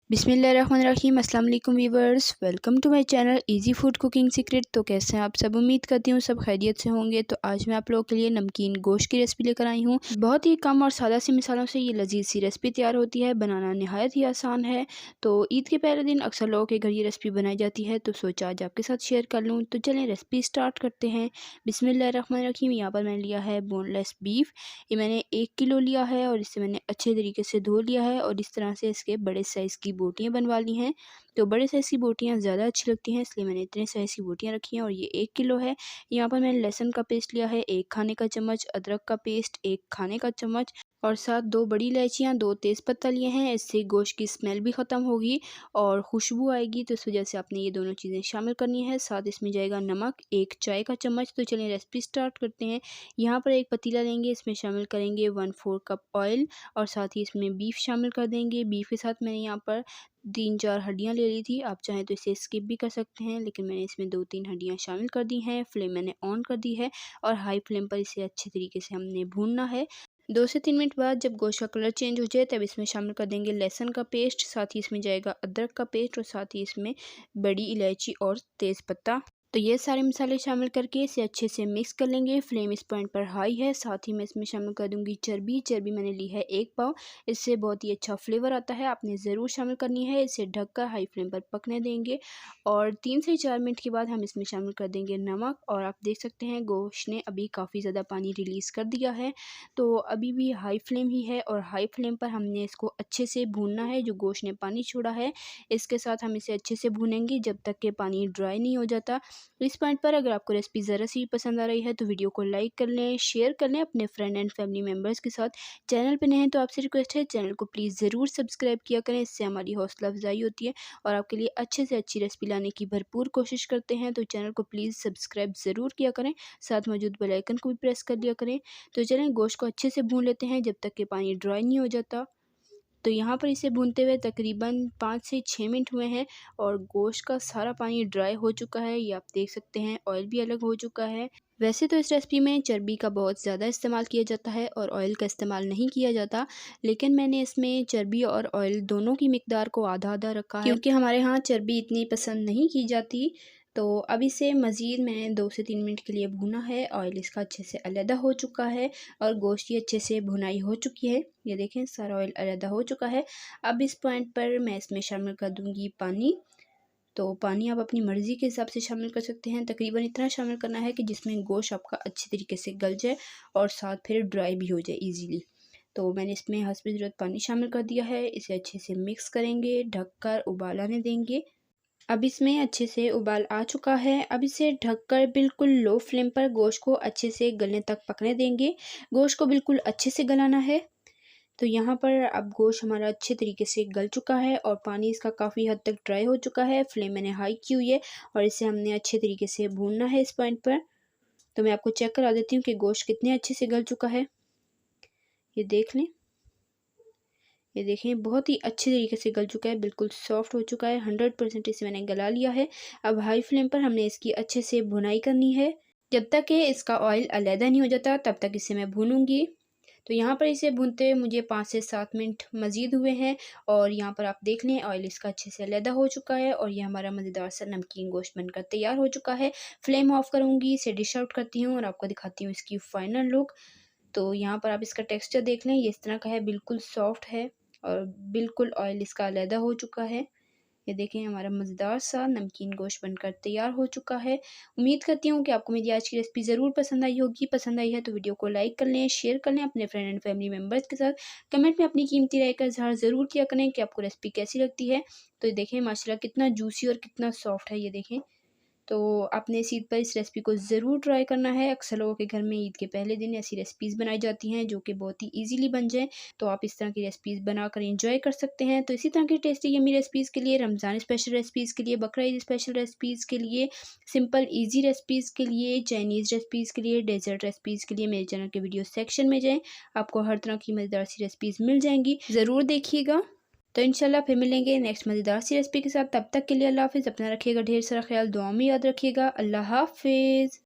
बिस्मिल्लाहिर्रहमानिर्रहीम। अस्सलाम वालेकुम viewers, welcome to my channel easy food cooking secret. तो कैसे हैं आप सब? उम्मीद करती हूँ सब खैरियत से होंगे। तो आज मैं आप लोगों के लिए नमकीन गोश्त की रेसिपी लेकर आई हूँ। बहुत ही कम और सादा सी मिसालों से ये लजीज सी रेसिपी तैयार होती है। बनाना नहायत ही आसान है। तो ईद के पहले दिन अक्सर लोगों के घर ये रेसिपी बनाई जाती है, तो सोचा आज आपके साथ शेयर कर लूँ। तो चलें रेसिपी स्टार्ट करते हैं। बिस्मिल्लाहिर्रहमानिर्रहीम। यहाँ पर मैंने लिया है बोनलेस बीफ। ये मैंने 1 किलो लिया है और इसे मैंने अच्छे तरीके से धो लिया है और इस तरह से इसके बड़े साइज़ की बोटियाँ बनवा ली हैं। तो बड़े साइज़ की बोटियाँ ज़्यादा अच्छी लगती हैं, इसलिए मैंने इतने साइज़ की बोटियाँ रखी हैं और ये 1 किलो है। यहाँ पर मैंने लहसुन का पेस्ट लिया है 1 खाने का चम्मच, अदरक का पेस्ट 1 खाने का चम्मच और साथ 2 बड़ी इलायचियाँ, 2 तेज़पत्ता लिए हैं। इससे गोश्त की स्मेल भी ख़त्म होगी और खुशबू आएगी, तो इस वजह से आपने ये दोनों चीज़ें शामिल करनी है। साथ इसमें जाएगा नमक 1 चाय का चम्मच। तो चलिए रेसिपी स्टार्ट करते हैं। यहाँ पर एक पतीला लेंगे, इसमें शामिल करेंगे 1/4 कप ऑयल और साथ ही इसमें बीफ शामिल कर देंगे। बीफ के साथ मैंने यहाँ पर 3-4 हड्डियाँ ले ली थी। आप चाहें तो इसे स्किप भी कर सकते हैं, लेकिन मैंने इसमें 2-3 हड्डियाँ शामिल कर दी हैं। फ्लेम मैंने ऑन कर दी है और हाई फ्लेम पर इसे अच्छे तरीके से हमने भूनना है। 2 से 3 मिनट बाद जब गोश्त का कलर चेंज हो जाए तब इसमें शामिल कर देंगे लहसुन का पेस्ट, साथ ही इसमें जाएगा अदरक का पेस्ट और साथ ही इसमें बड़ी इलायची और तेज़पत्ता। तो ये सारे मसाले शामिल करके इसे अच्छे से मिक्स कर लेंगे। फ्लेम इस पॉइंट पर हाई है। साथ ही मैं इसमें शामिल कर दूंगी चर्बी। चर्बी मैंने ली है 1 पाव। इससे बहुत ही अच्छा फ्लेवर आता है, आपने ज़रूर शामिल करनी है। इसे ढककर हाई फ्लेम पर पकने देंगे और 3 से 4 मिनट के बाद हम इसमें शामिल कर देंगे नमक। और आप देख सकते हैं गोश्त ने अभी काफ़ी ज़्यादा पानी रिलीज़ कर दिया है, तो अभी भी हाई फ्लेम ही है और हाई फ्लेम पर हमने इसको अच्छे से भूनना है। जो गोश्त ने पानी छोड़ा है इसके साथ हम इसे अच्छे से भूनेंगे जब तक कि पानी ड्राई नहीं हो जाता। इस पॉइंट पर अगर आपको रेसिपी ज़रा सी भी पसंद आ रही है तो वीडियो को लाइक कर लें, शेयर कर लें अपने फ्रेंड एंड फैमिली मेम्बर्स के साथ। चैनल पे नए हैं तो आपसे रिक्वेस्ट है चैनल को प्लीज़ ज़रूर सब्सक्राइब किया करें, इससे हमारी हौसला अफजाई होती है और आपके लिए अच्छे से अच्छी रेसिपी लाने की भरपूर कोशिश करते हैं। तो चैनल को प्लीज़ सब्सक्राइब ज़रूर किया करें, साथ मौजूद बेल आइकन को भी प्रेस कर लिया करें। तो चलें गोश्त को अच्छे से भून लेते हैं जब तक कि पानी ड्राई नहीं हो जाता। तो यहाँ पर इसे भूनते हुए तकरीबन 5 से 6 मिनट हुए हैं और गोश्त का सारा पानी ड्राई हो चुका है। ये आप देख सकते हैं ऑयल भी अलग हो चुका है। वैसे तो इस रेसिपी में चर्बी का बहुत ज़्यादा इस्तेमाल किया जाता है और ऑयल का इस्तेमाल नहीं किया जाता, लेकिन मैंने इसमें चर्बी और ऑयल दोनों की मिकदार को आधा-आधा रखा है, क्योंकि हमारे यहाँ चर्बी इतनी पसंद नहीं की जाती। तो अब इसे मज़ीद मैंने 2 से 3 मिनट के लिए भूना है। ऑयल इसका अच्छे से अलहदा हो चुका है और गोश्त की अच्छे से भुनाई हो चुकी है। ये देखें सारा ऑयल अलहदा हो चुका है। अब इस पॉइंट पर मैं इसमें शामिल कर दूंगी पानी। तो पानी आप अपनी मर्ज़ी के हिसाब से शामिल कर सकते हैं। तकरीबन इतना शामिल करना है कि जिसमें गोश्त आपका अच्छे तरीके से गल जाए और साथ फिर ड्राई भी हो जाए ईजीली। तो मैंने इसमें हस्ब ज़रूरत पानी शामिल कर दिया है। इसे अच्छे से मिक्स करेंगे, ढककर उबाल आने देंगे। अब इसमें अच्छे से उबाल आ चुका है। अब इसे ढककर बिल्कुल लो फ्लेम पर गोश्त को अच्छे से गलने तक पकने देंगे। गोश्त को बिल्कुल अच्छे से गलाना है। तो यहाँ पर अब गोश्त हमारा अच्छे तरीके से गल चुका है और पानी इसका काफ़ी हद तक ड्राई हो चुका है। फ्लेम मैंने हाई की हुई है और इसे हमने अच्छे तरीके से भूनना है इस पॉइंट पर। तो मैं आपको चेक करा देती हूँ कि गोश्त कितने अच्छे से गल चुका है। ये देख लें, ये देखें बहुत ही अच्छे तरीके से गल चुका है, बिल्कुल सॉफ्ट हो चुका है। 100% इसे मैंने गला लिया है। अब हाई फ्लेम पर हमने इसकी अच्छे से भुनाई करनी है। जब तक कि इसका ऑयल अलहदा नहीं हो जाता तब तक इसे मैं भूनूंगी। तो यहाँ पर इसे भूनते हुए मुझे 5 से 7 मिनट मज़ीद हुए हैं और यहाँ पर आप देख लें ऑयल इसका अच्छे से अलहदा हो चुका है और ये हमारा मज़ेदार सा नमकीन गोश्त बनकर तैयार हो चुका है। फ्लेम ऑफ करूँगी, इसे डिश आउट करती हूँ और आपको दिखाती हूँ इसकी फ़ाइनल लुक। तो यहाँ पर आप इसका टेक्सचर देख लें, ये इस तरह का है, बिल्कुल सॉफ्ट है और बिल्कुल ऑयल इसका अलहदा हो चुका है। ये देखें हमारा मज़ेदार सा नमकीन गोश्त बनकर तैयार हो चुका है। उम्मीद करती हूँ कि आपको मेरी आज की रेसिपी ज़रूर पसंद आई होगी। पसंद आई है तो वीडियो को लाइक कर लें, शेयर कर लें अपने फ्रेंड एंड फैमिली मेम्बर्स के साथ। कमेंट में अपनी कीमती राय का इज़हार ज़रूर किया करें कि आपको रेसिपी कैसी लगती है। तो ये देखें माशाल्लाह कितना जूसी और कितना सॉफ्ट है, ये देखें। तो आपने इस ईद पर इस रेसिपी को ज़रूर ट्राई करना है। अक्सर लोगों के घर में ईद के पहले दिन ऐसी रेसिपीज़ बनाई जाती हैं जो कि बहुत ही ईज़िली बन जाएँ। तो आप इस तरह की रेसिपीज़ बनाकर एंजॉय कर सकते हैं। तो इसी तरह की टेस्टी यम्मी रेसिपीज़ के लिए, रमज़ान स्पेशल रेसिपीज़ के लिए, बकरा ईद स्पेशल रेसिपीज़ के लिए, सिंपल ईज़ी रेसिपीज़ के लिए, चाइनीज़ रेसिपीज़ के लिए, डेज़र्ट रेसिपीज़ के लिए मेरे चैनल के वीडियो सेक्शन में जाएँ। आपको हर तरह की मज़ेदार सी रेसिपीज़ मिल जाएँगी, ज़रूर देखिएगा। तो इंशाल्लाह फिर मिलेंगे नेक्स्ट मज़ेदार सी रेसिपी के साथ। तब तक के लिए अल्लाह हाफ़िज़। अपना रखिएगा ढेर सारा ख्याल, दुआ में याद रखिएगा। अल्लाह हाफ़िज़।